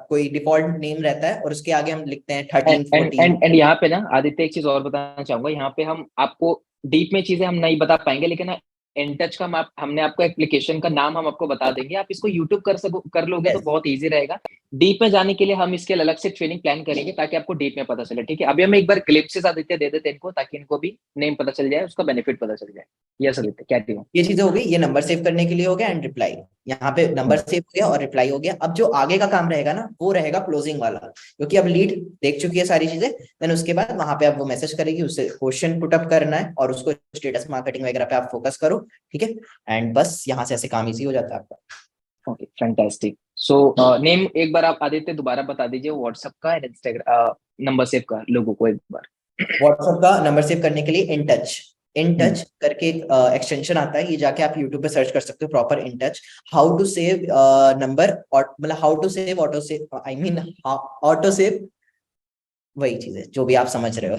कोई डिफॉल्ट नेम रहता है और उसके आगे हम लिखते हैं 13 एंड 14। एंड एंड यहाँ पे ना आदित्य, एक चीज और बताना चाहूंगा। यहाँ पे हम आपको डीप में चीजें हम नहीं बता पाएंगे, लेकिन ना इन टच का हमने आपको एप्लीकेशन का नाम हम आपको बता देंगे। आप इसको यूट्यूब कर लोगे तो यस, बहुत इजी रहेगा। डीप में जाने के लिए हम इसके अलग से ट्रेनिंग प्लान करेंगे, ताकि आपको डीप में पता चले, ठीक है। अभी हम एक बार ग्लिप्सेस आदित्य दे देते हैं इनको, ताकि इनको भी नेम पता चल जाए, उसका बेनिफिट पता चल जाए। यस आदित्य, क्या थी? ये चीजें हो गई, ये नंबर सेव करने के लिए हो गया एंड रिप्लाई। यहाँ पे नंबर सेव हो गया और रिप्लाई हो गया। अब जो आगे का काम रहेगा ना वो रहेगा क्लोजिंग वाला, क्योंकि अब लीड देख चुकी है सारी चीजें। देन उसके बाद वहां पे अब वो मैसेज करेगी, उससे क्वेश्चन पुट अप करना है और उसको स्टेटस मार्केटिंग वगैरह पे आप फोकस करो, ठीक है। एंड बस यहाँ से ऐसे काम इजी हो जाता है आपका। Okay, fantastic. सो नेम एक बार आप आदित्य दोबारा बता दीजिए व्हाट्सएप का एंड इंस्टाग्राम नंबर सेव का लोगों को एक बार। व्हाट्सएप का नंबर सेव करने के लिए in touch, in hmm, touch करके एक एक्सटेंशन आता है, ये जाके आप यूट्यूब पे सर्च कर सकते हो, proper in touch how to save number, और मतलब how to save auto save I mean auto save, वही चीज है जो भी आप समझ रहे हो।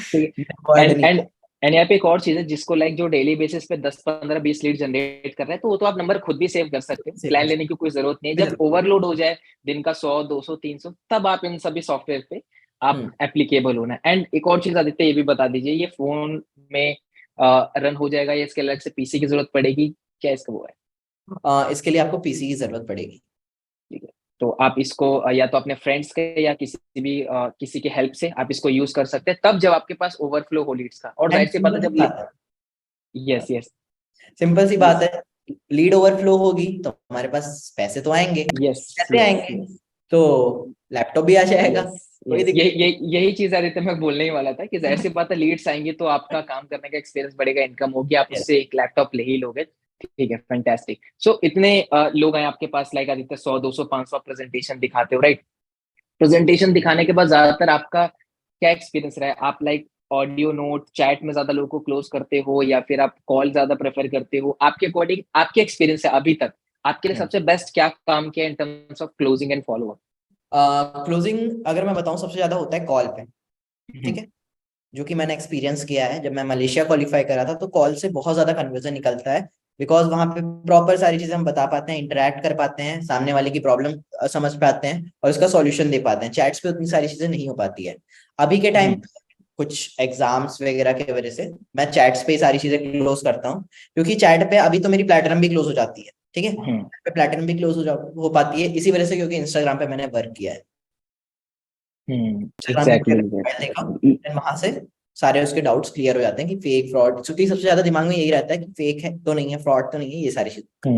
ठीक है। वर्ड एंड नहीं। एंड एंड यहाँ पे एक और चीज है, जिसको लाइक जो डेली बेसिस पे 10 15 20 लीड जनरेट कर रहे हैं, तो वो तो आप नंबर खुद भी सेव कर सकते हो, सेव प्लान कर लेने की कोई जरूरत नहीं है। सकते जब हो। ओवरलोड हो जाए दिन का 100 200 300, तब आप इन सभी सॉफ्टवेयर पे आप हम्म। एप्लीकेबल होना। एंड एक और चीज आदित्य, ये भी बता दीजिए, ये फोन में रन हो जाएगा या इसके अलग से पीसी की जरूरत पड़ेगी? क्या इसका वो है? इसके लिए आपको पीसी की जरूरत पड़ेगी। ठीक है। तो आप इसको या तो अपने फ्रेंड्स के या किसी के हेल्प से आप इसको यूज कर सकते हैं, तब जब आपके पास ओवरफ्लो हो लीड्स का। और एंड जाहिर सी बात है, सिंपल सी जब बात यस यस है, सिंपल सी बात यस है, लीड ओवरफ्लो होगी तो हमारे पास पैसे तो आएंगे। यस कैसे यस आएंगे? तो लैपटॉप भी आ जाएगा, यस कोई यस, दिक्कत नहीं। यही चीज आदित्य मैं बोलने ही वाला था कि जाहिर सी बात है लीड्स आएंगी तो आपका काम करने का एक्सपीरियंस बढ़ेगा, इनकम होगी, आप Yes. उससे एक लैपटॉप ले ही लोगे। ठीक है, फैंटास्टिक। सो इतने लोग हैं आपके पास, लाइक आदित्य 100 200 500 प्रेजेंटेशन दिखाते हो, राइट? प्रेजेंटेशन दिखाने के बाद ज्यादातर आपका क्या एक्सपीरियंस रहा है? आप लाइक ऑडियो नोट चैट में ज्यादा लोगों को क्लोज करते हो या फिर आप कॉल ज्यादा प्रेफर करते हो? आपके अकॉर्डिंग आपके एक्सपीरियंस है अभी तक, आपके लिए हम्म। सबसे बेस्ट क्या काम किया in terms of closing and follow closing अगर मैं बताऊं सबसे ज्यादा होता है कॉल पे, ठीक अप? है। जो कि मैंने एक्सपीरियंस किया है, जब मैं मलेशिया क्वालिफाई करा था तो कॉल से बहुत ज्यादा कन्वर्जन निकलता है। बिकॉज वहां पे प्रॉपर सारी चीजें हम बता पाते हैं, इंटरेक्ट कर पाते हैं, सामने वाले की प्रॉब्लम समझ पाते हैं और उसका सॉल्यूशन दे पाते हैं। चैट्स पे उतनी सारी चीजें नहीं हो पाती है अभी के टाइम। कुछ एग्जाम्स वगैरह की वजह से मैं चैट्स पे ही सारी चीजें क्लोज करता हूँ, क्योंकि चैट पे अभी तो मेरी प्लेटिनम भी क्लोज हो जाती है, ठीक है। प्लेटिनम भी क्लोज हो पाती है इसी वजह से, क्योंकि इंस्टाग्राम पे मैंने वर्क किया है। इंस्टाग्राम पे एग्जैक्टली प्रोफाइल देखा, देन वहां से सारे उसके डाउट्स क्लियर हो जाते हैं कि फेक फ्रॉड, क्योंकि सबसे ज्यादा दिमाग में यही रहता है कि फेक है तो नहीं है, फ्रॉड तो नहीं है, ये सारी चीज। तो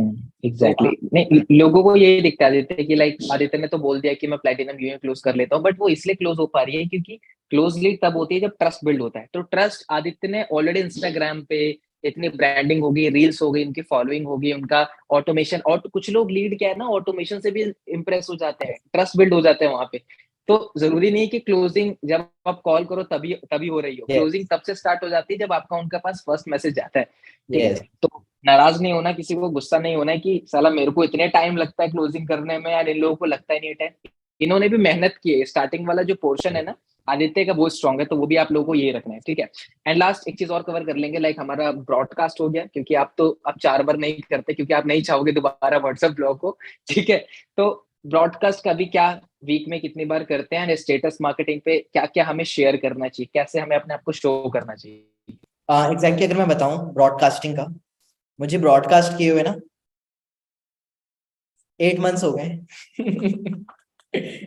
एग्जैक्टली नहीं, लोगों को यही दिखता है आदित्य कि लाइक आदित्य ने तो बोल दिया कि मैं प्लेटिनम यूं क्लोज कर लेता हूँ, बट वो इसलिए क्लोज हो पा रही है क्योंकि क्लोज लीड तब होती है जब ट्रस्ट बिल्ड होता है। तो ट्रस्ट आदित्य ने ऑलरेडी इंस्टाग्राम पे इतनी ब्रांडिंग होगी, रील्स हो गई, उनकी फॉलोइंग होगी, उनका ऑटोमेशन, और कुछ लोग लीड क्या है ना ऑटोमेशन से भी इम्प्रेस हो जाते हैं, ट्रस्ट बिल्ड हो जाते हैं वहां पे। तो जरूरी नहीं है कि क्लोजिंग जब आप कॉल करो तभी तभी हो रही हो, क्लोजिंग यस तब से स्टार्ट हो जाती है जब आपका उनके पास फर्स्ट मैसेज आता है। ठीक है, यस तो नाराज नहीं होना, किसी को गुस्सा नहीं होना है कि साला मेरे को इतने टाइम लगता है क्लोजिंग करने में यार, इन लोगों को लगता ही नहीं टाइम। इन्होंने भी मेहनत की है, स्टार्टिंग वाला जो पोर्शन है ना आदित्य का बहुत स्ट्रांग है, तो वो भी आप लोगों को ये रखना है। ठीक है, एंड लास्ट एक चीज और कवर कर लेंगे, लाइक हमारा ब्रॉडकास्ट हो गया, क्योंकि आप तो अब 4 बार नहीं करते क्योंकि आप नहीं चाहोगे दोबारा व्हाट्सएप ब्लॉक हो। ठीक है, तो ब्रॉडकास्ट का भी क्या, वीक में कितनी बार करते हैं, एंड स्टेटस मार्केटिंग पे क्या क्या हमें शेयर करना चाहिए, कैसे हमें अपने आप को शो करना चाहिए? एग्जैक्टली अगर मैं बताऊं ब्रॉडकास्टिंग का, मुझे ब्रॉडकास्ट किए हुए ना 8 मंथ्स हो गए।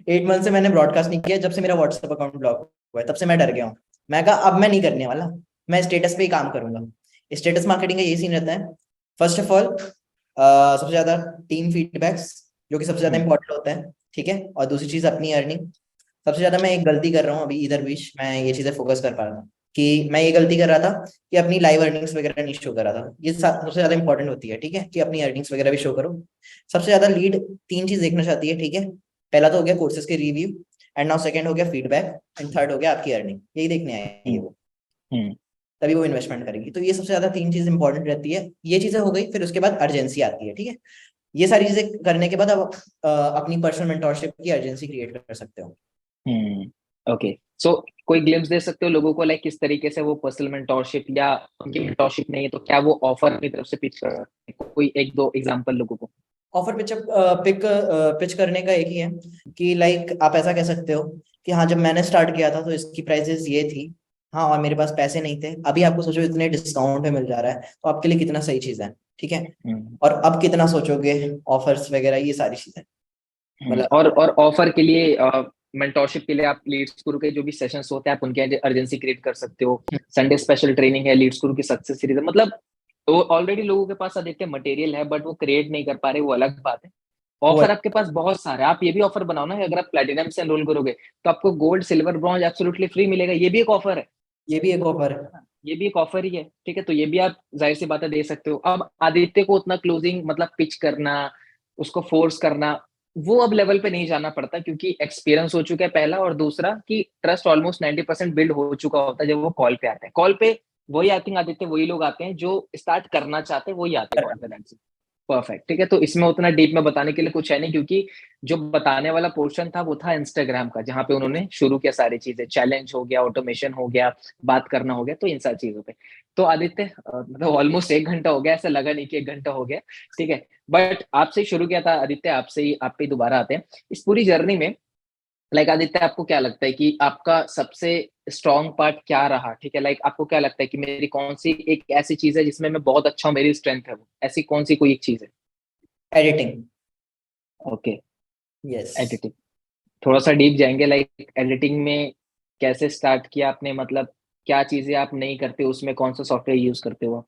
8 मंथ से मैंने ब्रॉडकास्ट नहीं किया, जब से मेरा व्हाट्सएप अकाउंट ब्लॉक हुआ है तब से मैं डर गया हूँ। मैं कहा अब मैं नहीं करने वाला, मैं स्टेटस पे ही काम करूंगा। स्टेटस मार्केटिंग का ये सीन रहता है, फर्स्ट ऑफ ऑल सबसे ज्यादा टीम फीडबैक्स, जो कि सबसे ज्यादा हम्म, इंपॉर्टेंट होता है, ठीक है। और दूसरी चीज अपनी अर्निंग। सबसे ज्यादा मैं एक गलती कर रहा हूँ अभी, इधर बीच मैं ये चीजें फोकस कर पा रहा था कि मैं ये गलती कर रहा था कि अपनी लाइव अर्निंग्स वगैरह नहीं शो कर रहा था। ये सबसे ज्यादा इंपॉर्टेंट होती है, ठीक है, कि अपनी अर्निंग्स वगैरह भी शो करो। सबसे ज्यादा लीड 3 चीज देखना चाहती है, ठीक है। पहला तो हो गया कोर्सेज के रिव्यू, एंड नाउ सेकंड हो गया फीडबैक, एंड थर्ड हो गया आपकी अर्निंग। यही देखने आएगी हम्म, वो, हम्म, तभी वो इन्वेस्टमेंट करेगी। तो ये सबसे ज्यादा 3 चीज इंपॉर्टेंट रहती है। ये चीजें हो गई, फिर उसके बाद अर्जेंसी आती है, ठीक है। ये सारी चीजें करने के बाद आप अपनी पर्सनल मेंटोरशिप की अर्जेंसी क्रिएट कर सकते हो। ओके। सो कोई ग्लिम्स दे सकते हो लोगों को, लाइक किस तरीके से वो पर्सनल मेंटोरशिप, या उनकी मेंटोरशिप नहीं है तो क्या वो ऑफर की तरफ से पिच कर रहे हैं? कोई एक दो एग्जांपल लोगों को। ऑफर पिच करने का एक ही है कि लाइक आप ऐसा कह सकते हो कि हाँ, जब मैंने स्टार्ट किया था तो इसकी प्राइसेस ये थी, हाँ, और मेरे पास पैसे नहीं थे। अभी आपको सोचो इतने डिस्काउंट पे मिल जा रहा है, तो आपके लिए कितना सही चीज है, ठीक है। हम्म, और अब कितना सोचोगे, ऑफर्स वगैरह ये सारी चीजें, मतलब। और ऑफर के लिए मेंटोरशिप के लिए आप लीड्स गुरु के जो भी सेशंस होते हैं आप उनके अर्जेंसी क्रिएट कर सकते हो। संडे स्पेशल ट्रेनिंग है, लीड्स गुरु की सक्सेस सीरीज है, मतलब तो ऑलरेडी लोगों के पास अधिकतर मटेरियल है बट वो क्रिएट नहीं कर पा रहे, वो अलग बात है। वो ऑफर आपके पास बहुत सारे, आप ये भी ऑफर बनाओ ना, अगर आप प्लेटिनम से एनरोल करोगे तो आपको gold silver bronze absolutely free मिलेगा, ये भी एक ऑफर है। ये भी एक ऑफर है। हाँ, ये भी एक ऑफर ही है। ठीक है, तो ये भी आप जाहिर सी बातें दे सकते हो। अब आदित्य को उतना क्लोजिंग मतलब पिच करना, उसको फोर्स करना, वो अब लेवल पे नहीं जाना पड़ता क्योंकि एक्सपीरियंस हो चुका है पहला, और दूसरा कि ट्रस्ट ऑलमोस्ट 90% बिल्ड हो चुका होता है जब वो कॉल पे आते हैं। कॉल पे वही आई थिंक आदित्य वही लोग आते हैं जो स्टार्ट करना चाहते हैं, वही आते हैं कॉल पे। That's perfect. ठीक है, तो इसमें उतना डीप में बताने के लिए कुछ है नहीं, क्योंकि जो बताने वाला पोर्शन था वो था इंस्टाग्राम का, जहां पे उन्होंने शुरू किया सारी चीजें, चैलेंज हो गया, ऑटोमेशन हो गया, बात करना हो गया, तो इन सारी चीजों पे। तो आदित्य मतलब ऑलमोस्ट 1 घंटा हो गया, ऐसा लगा नहीं कि 1 घंटा हो गया। ठीक है, बट आपसे ही शुरू किया था आदित्य, आपसे ही आप पे ही दोबारा आते हैं इस पूरी जर्नी में। लाइक आदित्य, आपको क्या लगता है कि आपका सबसे स्ट्रॉन्ग पार्ट क्या रहा? ठीक है, लाइक आपको क्या लगता है कि मेरी कौन सी एक ऐसी चीज है जिसमें मैं बहुत अच्छा हूँ, मेरी स्ट्रेंथ है वो, ऐसी कौन सी कोई एक चीज है? एडिटिंग। Okay, yes. एडिटिंग। थोड़ा सा डीप जाएंगे, लाइक एडिटिंग में कैसे स्टार्ट किया आपने, मतलब क्या चीजें आप नहीं करते उसमें, कौन सा सॉफ्टवेयर यूज करते हो आप?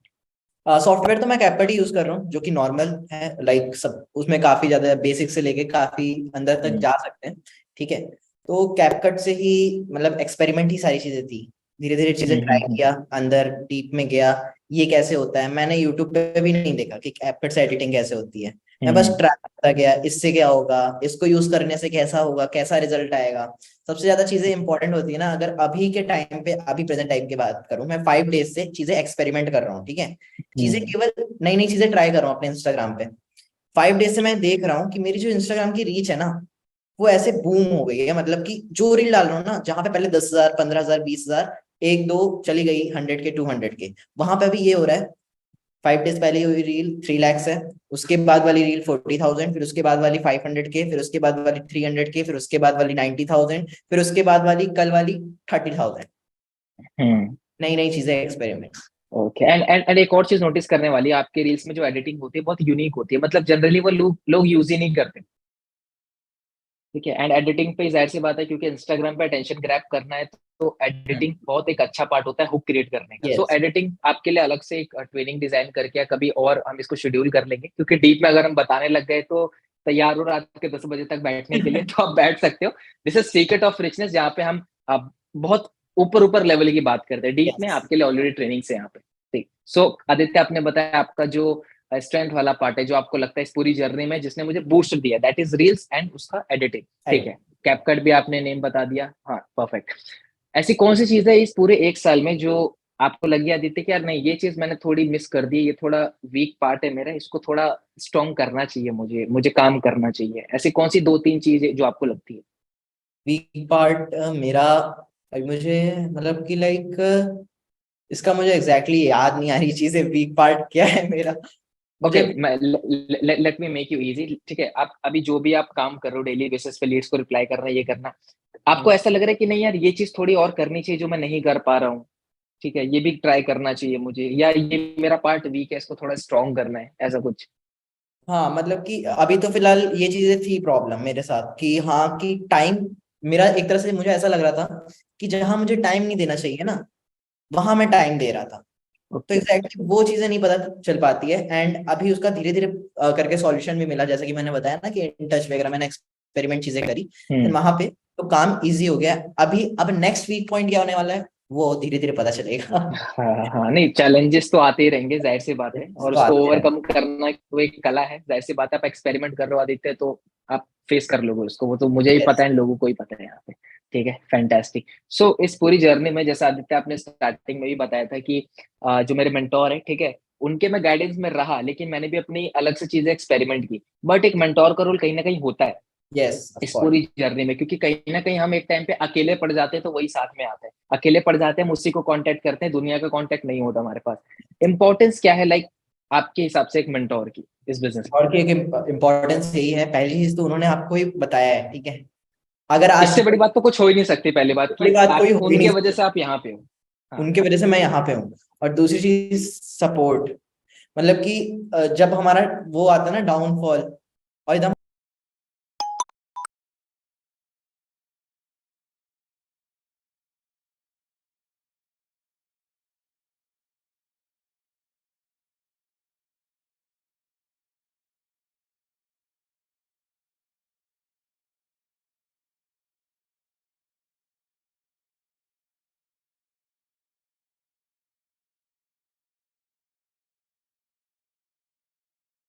सॉफ्टवेयर तो मैं कैपकट ही यूज कर रहा हूँ, जो कि नॉर्मल है, लाइक सब उसमें काफी ज्यादा बेसिक से लेके काफी अंदर तक जा सकते हैं, ठीक है। तो कैपकट से ही मतलब एक्सपेरिमेंट ही सारी चीजें थी, धीरे धीरे चीजें ट्राई किया, अंदर डीप में गया, ये कैसे होता है। मैंने यूट्यूब पे भी नहीं देखा कि कैपकट से एडिटिंग कैसे होती है, मैं बस ट्राई करता गया, इससे क्या होगा, इसको यूज करने से कैसा होगा, कैसा रिजल्ट आएगा। सबसे ज्यादा चीजें इंपॉर्टेंट होती है ना, अगर अभी के टाइम पे, अभी प्रेजेंट टाइम की बात करूं, मैं 5 डेज से चीजें एक्सपेरिमेंट कर रहा हूँ, ठीक है। चीजें केवल नई नई चीजें ट्राई कर रहा हूँ अपने इंस्टाग्राम पे। 5 डेज से मैं देख रहा हूँ कि मेरी जो इंस्टाग्राम की रीच है ना, वो ऐसे बूम हो गई है। मतलब कि जो रील डाल रहा हूँ ना, जहां पे पहले 10,000, 15,000, 20,000, एक दो चली गई 100 के, 200 के, वहां पे अभी ये हो रहा है। 5 डेज पहले हुई रील 3 lakhs है, उसके बाद वाली रील 40,000, फिर उसके बाद वाली 500 के, फिर उसके बाद वाली 300 के, फिर उसके बाद वाली 90,000, फिर उसके बाद वाली कल वाली 30,000। नई नई चीजें एक्सपेरिमेंट। ओके। एंड एक और चीज नोटिस करने वाली है, आपके रील्स में जो एडिटिंग होती है बहुत यूनिक होती है, मतलब जनरली वो लोग यूज ही नहीं करते। ठीक है। एंड एडिटिंग पे जाहिर सी बात है, क्योंकि इंस्टाग्राम पे अटेंशन ग्रैब करना है, तो एडिटिंग बहुत एक अच्छा पार्ट होता है हुक क्रिएट करने का। So yes. एडिटिंग आपके लिए अलग से एक ट्रेनिंग डिजाइन करके या कभी और हम इसको शेड्यूल कर लेंगे, क्योंकि डीप में अगर हम बताने लग गए तो तैयार हो रात के 10 बजे तक बैठने के लिए, तो आप बैठ सकते हो। This is secret of richness, जहाँ पे हम बहुत ऊपर ऊपर लेवल की बात करते हैं। डीप में यस। आपके लिए ऑलरेडी ट्रेनिंग से यहाँ पे। ठीक। सो आदित्य, आपने बताया आपका जो स्ट्रेंथ वाला पार्ट है, जो आपको लगता है इस पूरी जर्नी में जिसने मुझे बूस्ट दिया, दैट इज रील्स एंड उसका एडिटिंग। ठीक है। कैपकट भी आपने नेम बता दिया, हाँ परफेक्ट। ऐसी कौन सी चीज है इस पूरे 1 साल में जो आपको लगी आदित्य कि यार नहीं, ये चीज मैंने थोड़ी मिस कर दी, ये थोड़ा वीक पार्ट है मेरा, इसको थोड़ा स्ट्रॉन्ग करना चाहिए, मुझे मुझे काम करना चाहिए। ऐसी कौन सी 2-3 चीजें जो आपको लगती है? वीक पार्ट मेरा, अभी मुझे मतलब कि लाइक इसका मुझे एग्जैक्टली exactly याद नहीं आ रही चीजें, वीक पार्ट क्या है मेरा ओके, मुझे। मैं let me make you easy. ठीक है, आप अभी जो भी आप काम कर रहे हो डेली बेसिस पे, लीड्स को रिप्लाई करना, ये करना, आपको ऐसा लग रहा है कि नहीं यार, ये चीज थोड़ी और करनी चाहिए जो मैं नहीं कर पा रहा हूँ, ठीक है, ये भी ट्राई करना चाहिए मुझे, या ये मेरा पार्ट वीक है, इसको थोड़ा स्ट्रॉन्ग करना है, ऐसा कुछ? हाँ मतलब कि अभी तो फिलहाल ये चीजें थी प्रॉब्लम मेरे साथ कि हाँ कि टाइम, मेरा एक तरह से मुझे ऐसा लग रहा था कि जहां मुझे टाइम नहीं देना चाहिए ना, वहां मैं टाइम दे रहा था। तो ओके। एग्जैक्टली वो चीजें नहीं पता चल पाती है। एंड अभी उसका धीरे धीरे करके सॉल्यूशन भी मिला, जैसे कि मैंने बताया ना कि इन टच वगैरह मैंने एक्सपेरिमेंट चीजें करी, देन हम्म। वहां पे तो काम इजी हो गया। अभी अब नेक्स्ट वीक पॉइंट क्या होने वाला है, वो धीरे धीरे पता चलेगा। हाँ हाँ, नहीं चैलेंजेस तो आते ही रहेंगे, जाहिर सी बात है, और तो उसको आते हैं। ओवरकम करना तो एक कला है, जाहिर सी बात है। आप एक्सपेरिमेंट कर रहे हो आदित्य, तो आप फेस कर लोगे उसको, वो तो मुझे ही Yes. पता है, लोगों को ही पता है यहाँ पे। ठीक है, फैंटास्टिक। सो इस पूरी जर्नी में, जैसा आदित्य आपने स्टार्टिंग में भी बताया था कि जो मेरे मेंटोर है, ठीक है, उनके मैं गाइडेंस में रहा, लेकिन मैंने भी अपनी अलग से चीजें एक्सपेरिमेंट की। बट एक मेंटोर का रोल कहीं ना कहीं होता है Yes, of इस course. पूरी जर्नी में, क्योंकि कहीं ना कहीं हम एक टाइम पे अकेले पड़ जाते हैं तो वही साथ में आता है, अकेले पड़ जाते हैं, हम उसी को कांटेक्ट करते हैं, दुनिया का कांटेक्ट नहीं होता हमारे पास। इंपॉर्टेंस क्या है लाइक आपके हिसाब से एक मेंटोर की इस बिजनेस और की एक इम्पोर्टेंस यही है, पहली चीज तो उन्होंने आपको ही बताया है, ठीक है। अगर में? आज इससे बड़ी बात तो कुछ हो ही नहीं सकती, पहली बात बड़ी कि बात कोई आप हो ही नहीं उनके वजह सकती, से आप यहाँ पे हो। हाँ। उनके वजह से मैं यहाँ पे हूँ। और दूसरी चीज सपोर्ट, मतलब कि जब हमारा वो आता है ना डाउनफॉल, और एकदम